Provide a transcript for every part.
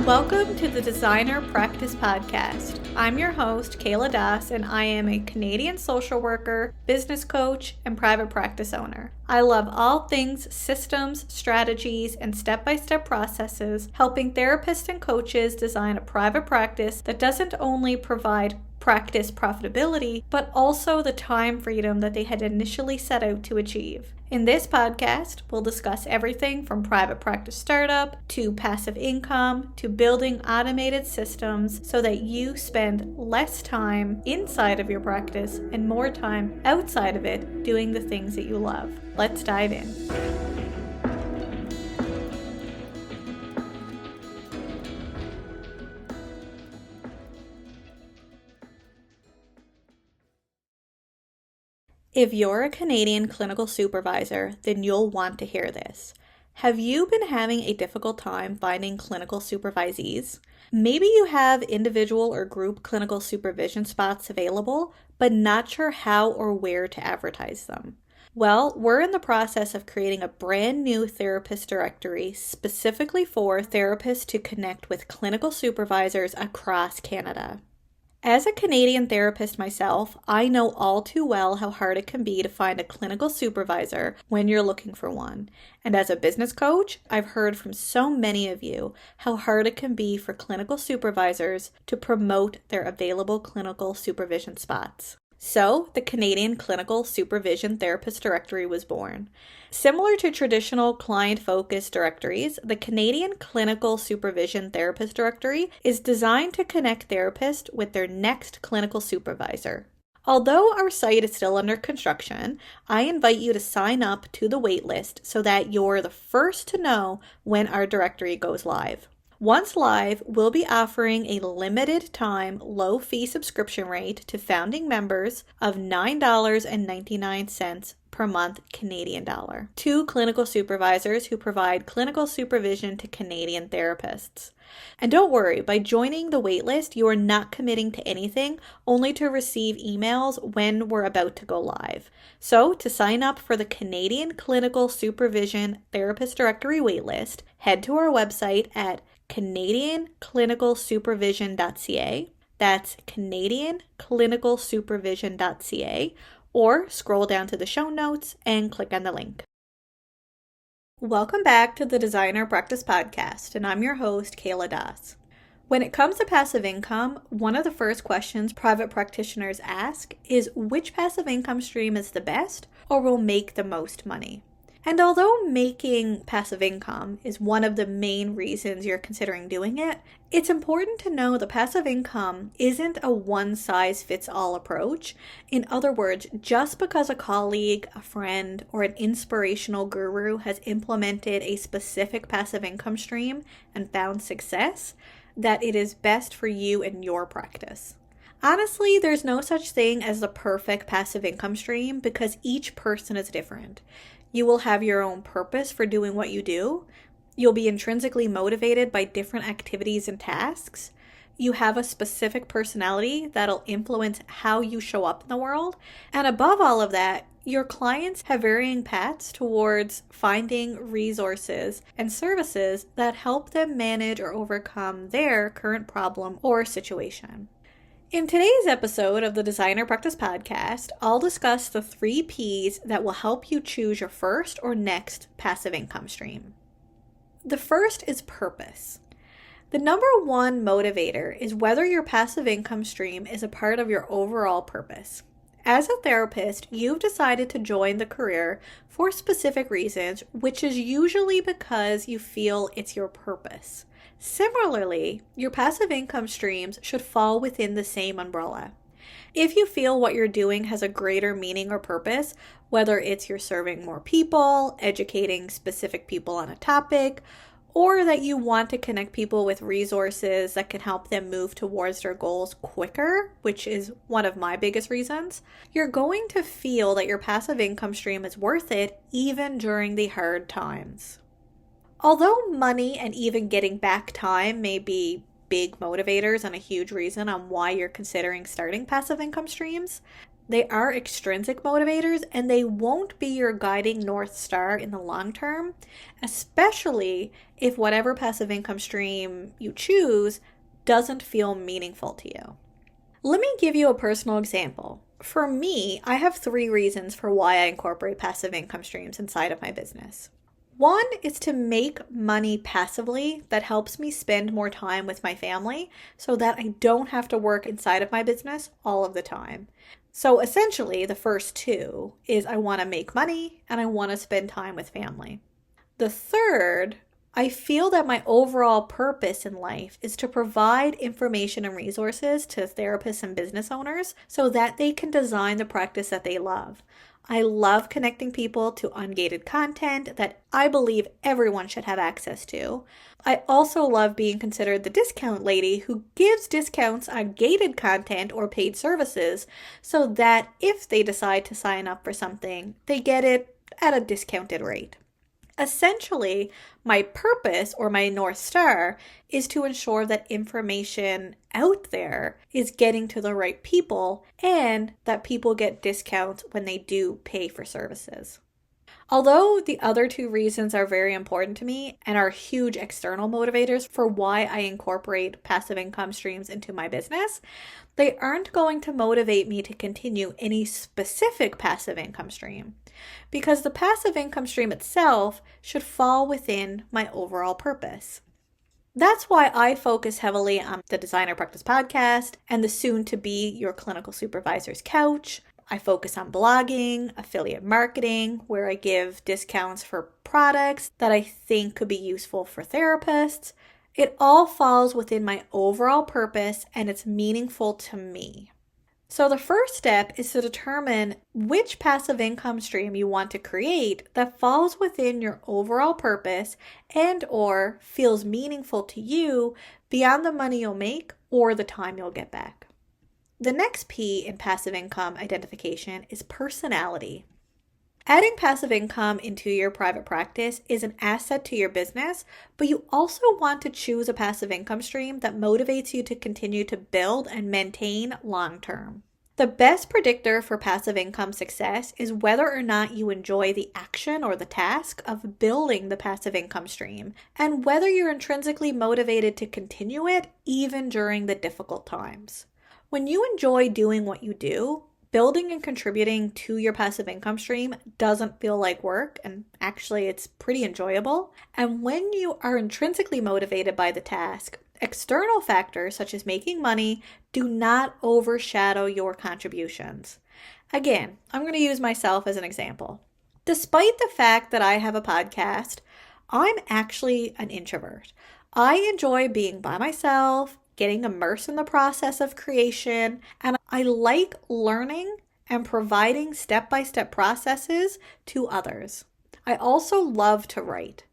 Welcome to the Designer Practice Podcast. I'm your host, Kayla Das, and I am a Canadian social worker, business coach, and private practice owner. I love all things systems, strategies, and step-by-step processes, helping therapists and coaches design a private practice that doesn't only provide practice profitability, but also the time freedom that they had initially set out to achieve. In this podcast, we'll discuss everything from private practice startup to passive income to building automated systems so that you spend less time inside of your practice and more time outside of it doing the things that you love. Let's dive in. If you're a Canadian clinical supervisor, then you'll want to hear this. Have you been having a difficult time finding clinical supervisees? Maybe you have individual or group clinical supervision spots available, but not sure how or where to advertise them. Well, we're in the process of creating a brand new therapist directory specifically for therapists to connect with clinical supervisors across Canada. As a Canadian therapist myself, I know all too well how hard it can be to find a clinical supervisor when you're looking for one. And as a business coach, I've heard from so many of you how hard it can be for clinical supervisors to promote their available clinical supervision spots. So, the Canadian Clinical Supervision Therapist Directory was born. Similar to traditional client-focused directories, the Canadian Clinical Supervision Therapist Directory is designed to connect therapists with their next clinical supervisor. Although our site is still under construction, I invite you to sign up to the waitlist so that you're the first to know when our directory goes live. Once live, we'll be offering a limited time, low-fee subscription rate to founding members of $9.99 per month Canadian dollar to clinical supervisors who provide clinical supervision to Canadian therapists. And don't worry, by joining the waitlist, you are not committing to anything, only to receive emails when we're about to go live. So, to sign up for the Canadian Clinical Supervision Therapist Directory waitlist, head to our website at canadianclinicalsupervision.ca. That's canadianclinicalsupervision.ca, or scroll down to the show notes and click on the link. Welcome back to the Designer Practice Podcast, and I'm your host, Kayla Das. When it comes to passive income, one of the first questions private practitioners ask is which passive income stream is the best or will make the most money. And although making passive income is one of the main reasons you're considering doing it, it's important to know that passive income isn't a one-size-fits-all approach. In other words, just because a colleague, a friend, or an inspirational guru has implemented a specific passive income stream and found success, that it is best for you and your practice. Honestly, there's no such thing as the perfect passive income stream because each person is different. You will have your own purpose for doing what you do. You'll be intrinsically motivated by different activities and tasks. You have a specific personality that'll influence how you show up in the world. And above all of that, your clients have varying paths towards finding resources and services that help them manage or overcome their current problem or situation. In today's episode of the Designer Practice Podcast, I'll discuss the 3 P's that will help you choose your first or next passive income stream. The first is purpose. The number one motivator is whether your passive income stream is a part of your overall purpose. As a therapist, you've decided to join the career for specific reasons, which is usually because you feel it's your purpose. Similarly, your passive income streams should fall within the same umbrella. If you feel what you're doing has a greater meaning or purpose, whether it's you're serving more people, educating specific people on a topic, or that you want to connect people with resources that can help them move towards their goals quicker, which is one of my biggest reasons, you're going to feel that your passive income stream is worth it even during the hard times. Although money and even getting back time may be big motivators and a huge reason on why you're considering starting passive income streams, They are extrinsic motivators and they won't be your guiding North Star in the long term, especially if whatever passive income stream you choose doesn't feel meaningful to you. Let me give you a personal example. For me, I have 3 reasons for why I incorporate passive income streams inside of my business. One is to make money passively that helps me spend more time with my family so that I don't have to work inside of my business all of the time. So essentially, the first 2 is I want to make money and I want to spend time with family. The third, I feel that my overall purpose in life is to provide information and resources to therapists and business owners so that they can design the practice that they love. I love connecting people to ungated content that I believe everyone should have access to. I also love being considered the discount lady who gives discounts on gated content or paid services so that if they decide to sign up for something, they get it at a discounted rate. Essentially, my purpose or my North Star is to ensure that information out there is getting to the right people and that people get discounts when they do pay for services. Although the other 2 reasons are very important to me and are huge external motivators for why I incorporate passive income streams into my business, they aren't going to motivate me to continue any specific passive income stream because the passive income stream itself should fall within my overall purpose. That's why I focus heavily on the Designer Practice Podcast and the soon-to-be Your Clinical Supervisor's Couch. I focus on blogging, affiliate marketing, where I give discounts for products that I think could be useful for therapists. It all falls within my overall purpose and it's meaningful to me. So the first step is to determine which passive income stream you want to create that falls within your overall purpose and or feels meaningful to you beyond the money you'll make or the time you'll get back. The next P in passive income identification is personality. Adding passive income into your private practice is an asset to your business, but you also want to choose a passive income stream that motivates you to continue to build and maintain long term. The best predictor for passive income success is whether or not you enjoy the action or the task of building the passive income stream, and whether you're intrinsically motivated to continue it even during the difficult times. When you enjoy doing what you do, building and contributing to your passive income stream doesn't feel like work, and actually it's pretty enjoyable. And when you are intrinsically motivated by the task, external factors such as making money do not overshadow your contributions. Again, I'm going to use myself as an example. Despite the fact that I have a podcast, I'm actually an introvert. I enjoy being by myself, getting immersed in the process of creation, and I like learning and providing step-by-step processes to others. I also love to write.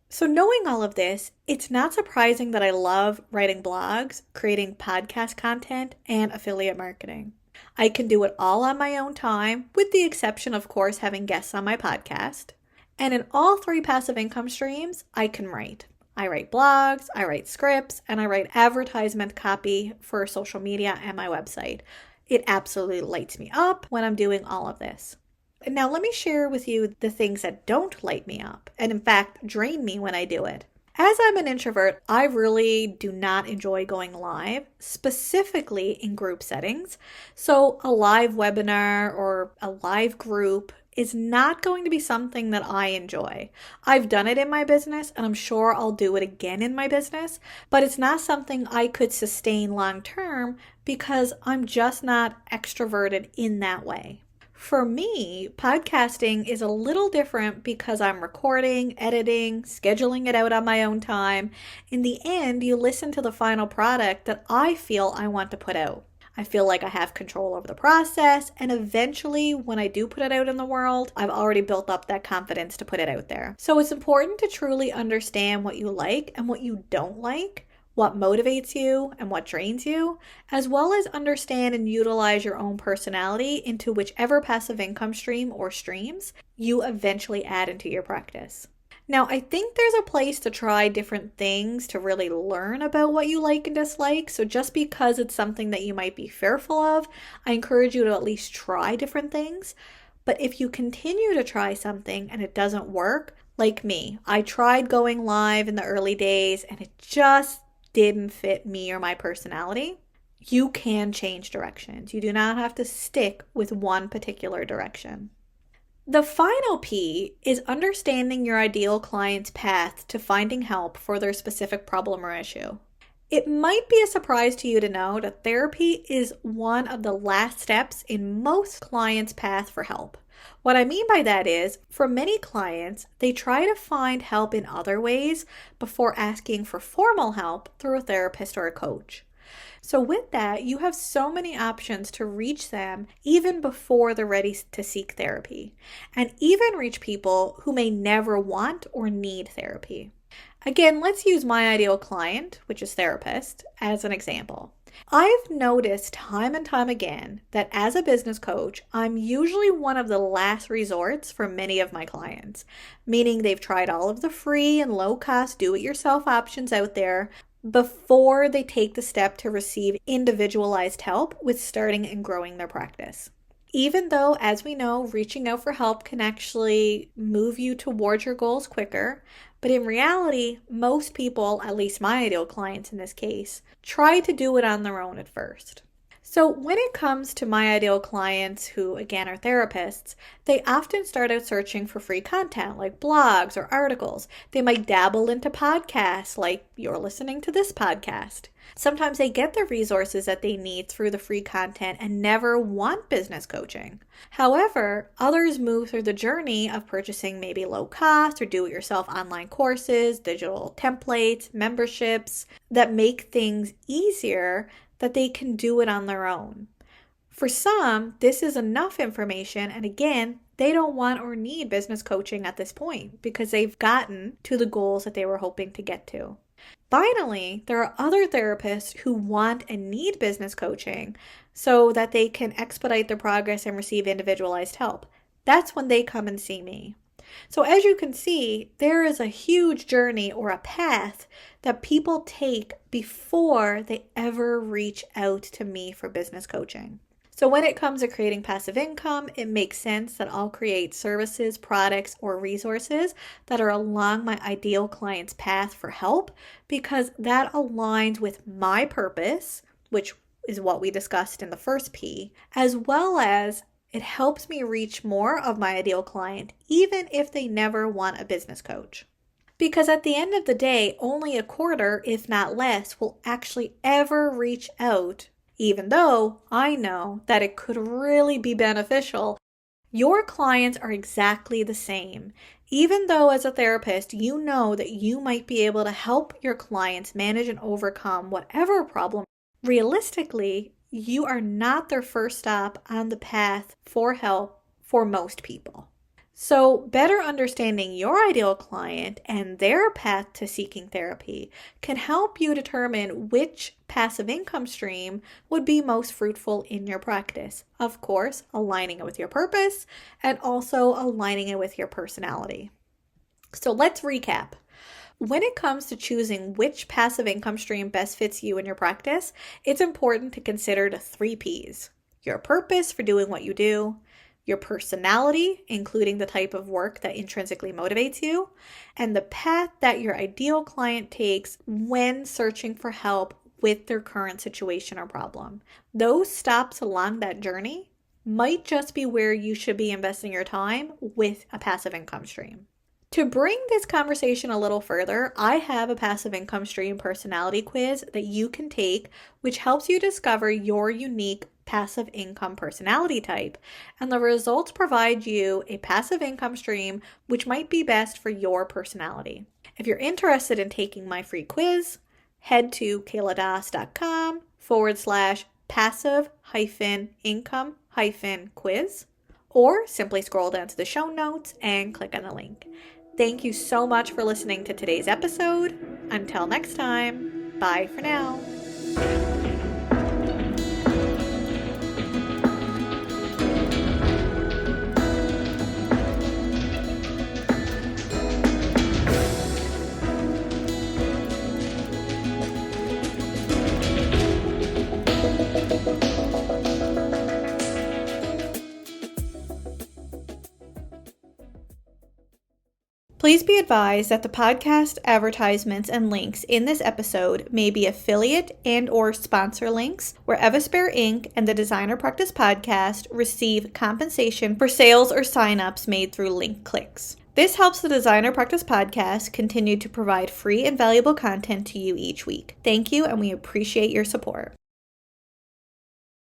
So knowing all of this, it's not surprising that I love writing blogs, creating podcast content, and affiliate marketing. I can do it all on my own time, with the exception, of course, having guests on my podcast. And in all 3 passive income streams, I can write. I write blogs, I write scripts, and I write advertisement copy for social media and my website. It absolutely lights me up when I'm doing all of this. Now let me share with you the things that don't light me up, and in fact drain me when I do it. As I'm an introvert, I really do not enjoy going live, specifically in group settings. So a live webinar or a live group is not going to be something that I enjoy. I've done it in my business and I'm sure I'll do it again in my business, but it's not something I could sustain long term because I'm just not extroverted in that way. For me, podcasting is a little different because I'm recording, editing, scheduling it out on my own time. In the end, you listen to the final product that I feel I want to put out. I feel like I have control over the process, and eventually when I do put it out in the world, I've already built up that confidence to put it out there. So it's important to truly understand what you like and what you don't like, what motivates you and what drains you, as well as understand and utilize your own personality into whichever passive income stream or streams you eventually add into your practice. Now, I think there's a place to try different things to really learn about what you like and dislike. So just because it's something that you might be fearful of, I encourage you to at least try different things. But if you continue to try something and it doesn't work, like me, I tried going live in the early days and it just didn't fit me or my personality. You can change directions. You do not have to stick with one particular direction. The final P is understanding your ideal client's path to finding help for their specific problem or issue. It might be a surprise to you to know that therapy is one of the last steps in most clients' path for help. What I mean by that is, for many clients, they try to find help in other ways before asking for formal help through a therapist or a coach. So with that, you have so many options to reach them even before they're ready to seek therapy, and even reach people who may never want or need therapy. Again, let's use my ideal client, which is therapist, as an example. I've noticed time and time again that as a business coach, I'm usually one of the last resorts for many of my clients, meaning they've tried all of the free and low-cost do-it-yourself options out there before they take the step to receive individualized help with starting and growing their practice. Even though, as we know, reaching out for help can actually move you towards your goals quicker, but in reality, most people, at least my ideal clients in this case, try to do it on their own at first. So when it comes to my ideal clients who, again, are therapists, they often start out searching for free content like blogs or articles. They might dabble into podcasts like you're listening to this podcast. Sometimes they get the resources that they need through the free content and never want business coaching. However, others move through the journey of purchasing maybe low cost or do-it-yourself online courses, digital templates, memberships that make things easier that they can do it on their own. For some, this is enough information, and again, they don't want or need business coaching at this point because they've gotten to the goals that they were hoping to get to. Finally, there are other therapists who want and need business coaching so that they can expedite their progress and receive individualized help. That's when they come and see me. So as you can see, there is a huge journey or a path that people take before they ever reach out to me for business coaching. So when it comes to creating passive income, it makes sense that I'll create services, products, or resources that are along my ideal client's path for help because that aligns with my purpose, which is what we discussed in the first P, as well as it helps me reach more of my ideal client, even if they never want a business coach. Because at the end of the day, only a quarter, if not less, will actually ever reach out, even though I know that it could really be beneficial. Your clients are exactly the same. Even though as a therapist, you know that you might be able to help your clients manage and overcome whatever problem, realistically, you are not their first stop on the path for help for most people. So better understanding your ideal client and their path to seeking therapy can help you determine which passive income stream would be most fruitful in your practice. Of course, aligning it with your purpose and also aligning it with your personality. So let's recap. When it comes to choosing which passive income stream best fits you in your practice, it's important to consider the 3 Ps. Your purpose for doing what you do, your personality, including the type of work that intrinsically motivates you, and the path that your ideal client takes when searching for help with their current situation or problem. Those stops along that journey might just be where you should be investing your time with a passive income stream. To bring this conversation a little further, I have a passive income stream personality quiz that you can take, which helps you discover your unique passive income personality type, and the results provide you a passive income stream which might be best for your personality. If you're interested in taking my free quiz, head to kayladas.com/passive-income-quiz, or simply scroll down to the show notes and click on the link. Thank you so much for listening to today's episode. Until next time, bye for now. Please be advised that the podcast advertisements and links in this episode may be affiliate and or sponsor links where Evaspare Inc. and the Designer Practice Podcast receive compensation for sales or signups made through link clicks. This helps the Designer Practice Podcast continue to provide free and valuable content to you each week. Thank you, and we appreciate your support.